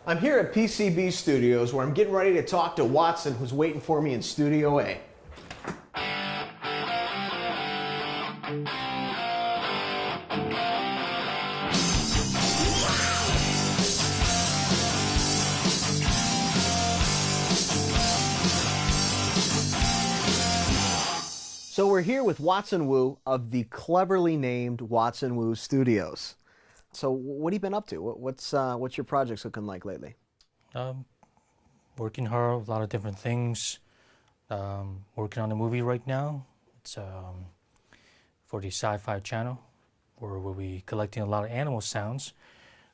I'm here at PCB Studios where I'm getting ready to talk to Watson, who's waiting for me in Studio A. So we're here with Watson Wu of the cleverly named Watson Wu Studios. So what have you been up to? What's your projects looking like lately? Working hard, a lot of different things. Working on a movie right now. It's for the Sci-Fi Channel, where we'll be collecting a lot of animal sounds,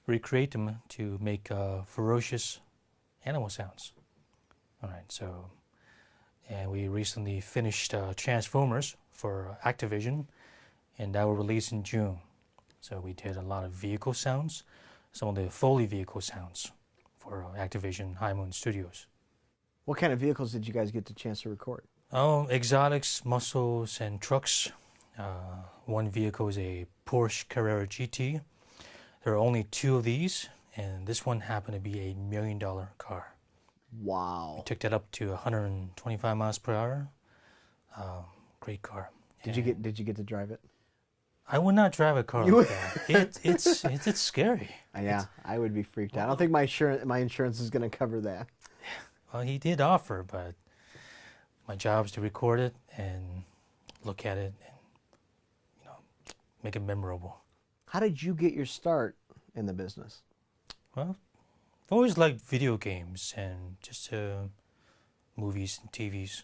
recreate them to make ferocious animal sounds. All right, so, and we recently finished Transformers for Activision, and that will release in June. So we did a lot of vehicle sounds, some of the Foley vehicle sounds for Activision High Moon Studios. What kind of vehicles did you guys get the chance to record? Oh, exotics, muscles, and trucks. One vehicle is a Porsche Carrera GT. There are only 2 of these, and this one happened to be $1 million car. Wow. We took that up to 125 miles per hour. Great car. Did you get to drive it? I would not drive a car like that. It's scary. Yeah, I would be freaked out. I don't think my insurance is going to cover that. Well, he did offer, but my job is to record it and look at it and, make it memorable. How did you get your start in the business? Well, I've always liked video games and just movies and TVs,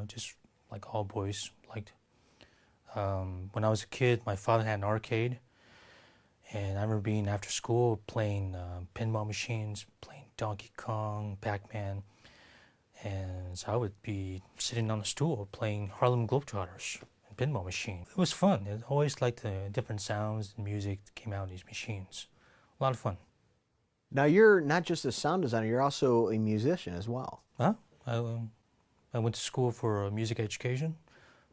just like all boys liked. When I was a kid, my father had an arcade, and I remember being after school playing pinball machines, playing Donkey Kong, Pac-Man, and so I would be sitting on a stool playing Harlem Globetrotters and pinball machine. It was fun. I always liked the different sounds and music that came out of these machines. A lot of fun. Now you're not just a sound designer, you're also a musician as well. Huh? I went to school for music education.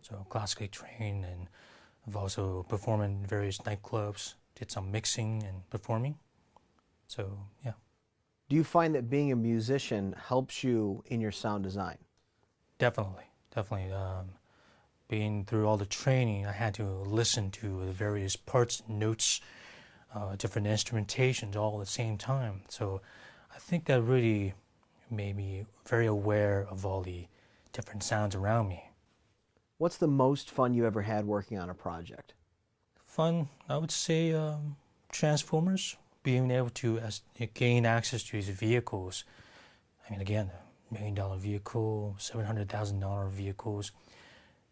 So classically trained, and I've also performed in various nightclubs, did some mixing and performing. So, yeah. Do you find that being a musician helps you in your sound design? Definitely. Being through all the training, I had to listen to the various parts, notes, different instrumentations all at the same time. So I think that really made me very aware of all the different sounds around me. What's the most fun you ever had working on a project? Fun, I would say Transformers, being able to gain access to these vehicles. I mean, again, $1 million vehicle, $700,000 vehicles,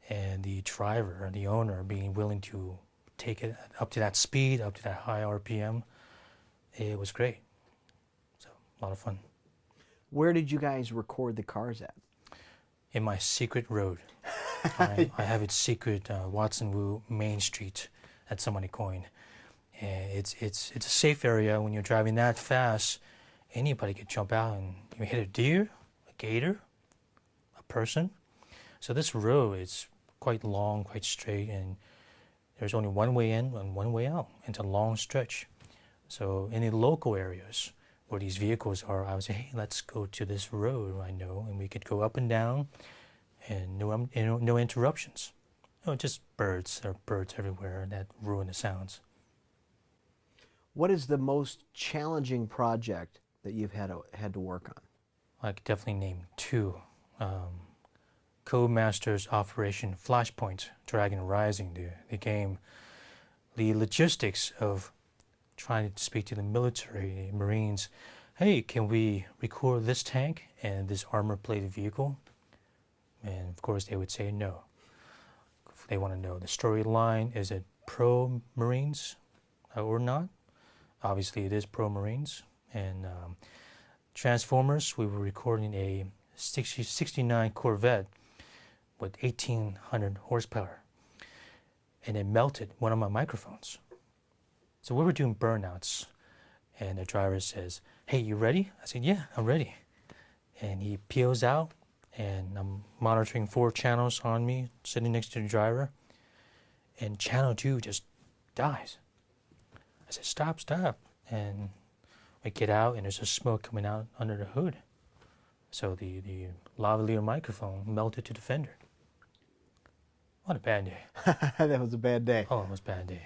and the driver, the owner, being willing to take it up to that speed, up to that high RPM. It was great. So, a lot of fun. Where did you guys record the cars at? In my secret road. I have its secret Watson Wu Main Street at Somebody Coin. And it's a safe area. When you're driving that fast, anybody could jump out and you hit a deer, a gator, a person. So this road is quite long, quite straight, and there's only one way in and one way out. It's a long stretch. So in the local areas where these vehicles are, I would say, hey, let's go to this road I know, and we could go up and down. And no interruptions. Just birds. There are birds everywhere that ruin the sounds. What is the most challenging project that you've had to work on? I could definitely name 2. Codemasters Operation Flashpoint, Dragon Rising, the game. The logistics of trying to speak to the military, the Marines. Hey, can we record this tank and this armor-plated vehicle? And of course they would say no. They want to know the storyline, is it pro-Marines or not? Obviously it is pro-Marines. And Transformers, we were recording a 69 Corvette with 1,800 horsepower. And it melted one of my microphones. So we were doing burnouts. And the driver says, hey, you ready? I said, yeah, I'm ready. And he peels out. And I'm monitoring 4 channels on me, sitting next to the driver, and channel 2 just dies. I said, stop. And I get out and there's a smoke coming out under the hood. So the lavalier microphone melted to the fender. What a bad day. That was a bad day. Oh, it was a bad day.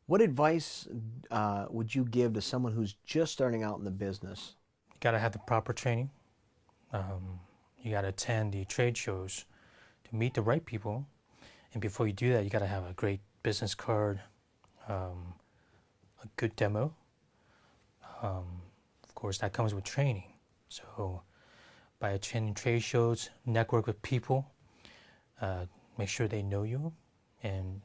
What advice would you give to someone who's just starting out in the business? You got to have the proper training. You got to attend the trade shows to meet the right people. And before you do that, you got to have a great business card, a good demo. Of course, that comes with training. So by attending trade shows, network with people, make sure they know you. And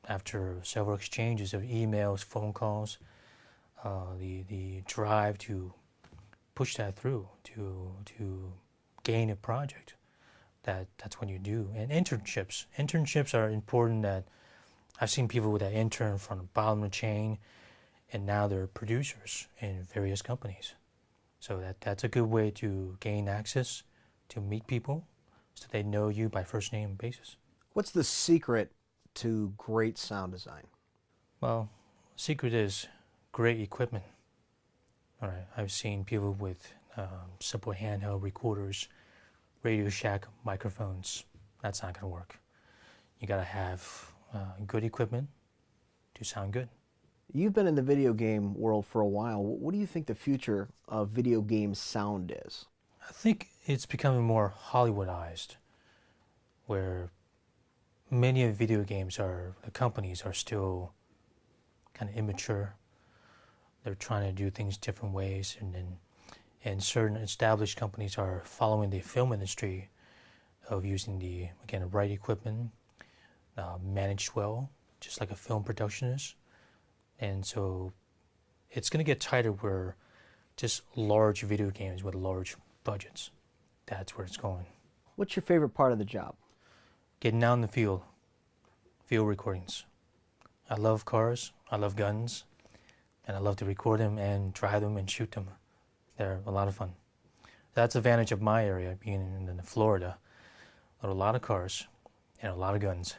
after several exchanges of emails, phone calls, the drive to push that through, to gain a project, that's when you do. And internships are important. That I've seen people with that intern from the bottom of the chain, and now they're producers in various companies. So that's a good way to gain access, to meet people, so they know you by first name basis. What's the secret to great sound design? Well, secret is great equipment. All right, I've seen people with simple handheld recorders, Radio Shack microphones. That's not going to work. You got to have good equipment to sound good. You've been in the video game world for a while. What do you think the future of video game sound is? I think it's becoming more Hollywoodized, where many of the video games the companies are still kind of immature. They're trying to do things different ways, and certain established companies are following the film industry of using the right equipment, managed well, just like a film production is. And so it's going to get tighter where just large video games with large budgets, that's where it's going. What's your favorite part of the job? Getting out in the field recordings. I love cars, I love guns, and I love to record them and drive them and shoot them. They're a lot of fun. That's the advantage of my area, being in Florida. A lot of cars and a lot of guns.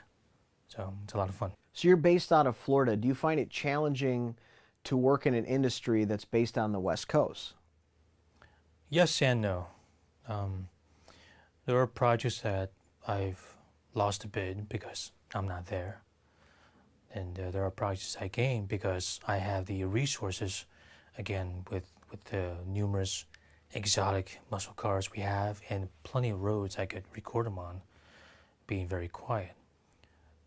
So it's a lot of fun. So you're based out of Florida. Do you find it challenging to work in an industry that's based on the West Coast? Yes and no. There are projects that I've lost a bid because I'm not there. And there are projects I gain because I have the resources, again, with the numerous exotic muscle cars we have and plenty of roads I could record them on, being very quiet.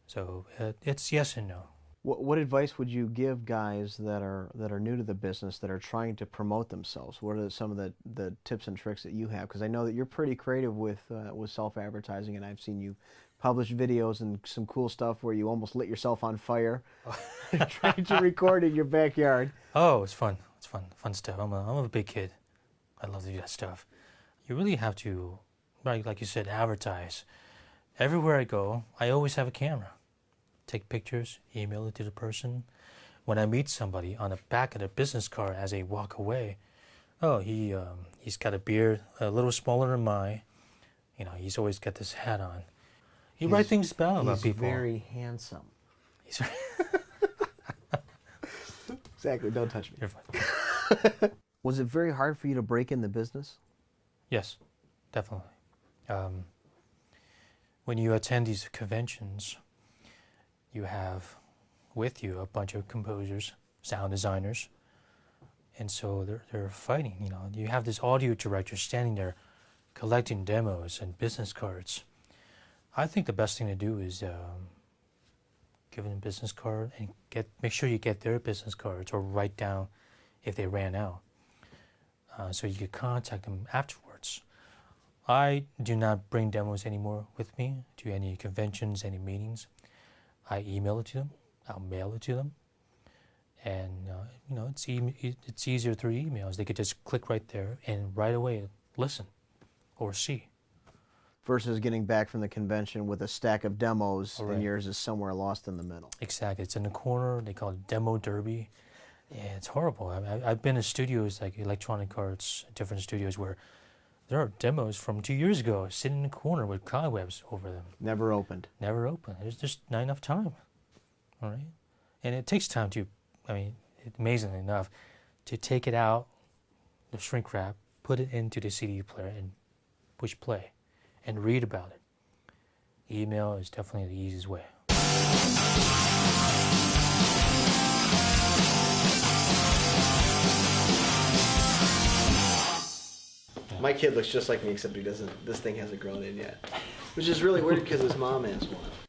So it's yes and no. What advice would you give guys that are new to the business, that are trying to promote themselves? What are some of the tips and tricks that you have? Because I know that you're pretty creative with self-advertising, and I've seen you publish videos and some cool stuff where you almost lit yourself on fire trying to record in your backyard. Oh, it's fun. It's fun stuff. I'm a big kid. I love to do that stuff. You really have to, like you said, advertise. Everywhere I go, I always have a camera. Take pictures, email it to the person. When I meet somebody, on the back of the business card as they walk away, oh, he's got a beard a little smaller than mine. You know, he's always got this hat on. You write things about people. He's very handsome. Exactly. Don't touch me. You're fine. Was it very hard for you to break in the business? Yes, definitely. When you attend these conventions, you have with you a bunch of composers, sound designers, and so they're fighting. You know, you have this audio director standing there collecting demos and business cards. I think the best thing to do is give them a business card and make sure you get their business cards, or write down if they ran out, so you can contact them afterwards. I do not bring demos anymore with me to any conventions, any meetings. I email it to them. I'll mail it to them, and you know, it's easier through emails. They could just click right there and right away listen or see. Versus getting back from the convention with a stack of demos, Right. and yours is somewhere lost in the middle. Exactly. It's in the corner. They call it demo derby. Yeah, it's horrible. I've been to studios like Electronic Arts, different studios, where there are demos from 2 years ago sitting in the corner with cobwebs over them. Never opened. Never open. There's just not enough time. All right? And it takes time to, amazingly enough, to take it out, the shrink wrap, put it into the CD player, and push play, and read about it. Email is definitely the easiest way. My kid looks just like me, except he doesn't. This thing hasn't grown in yet, which is really weird because his mom has one.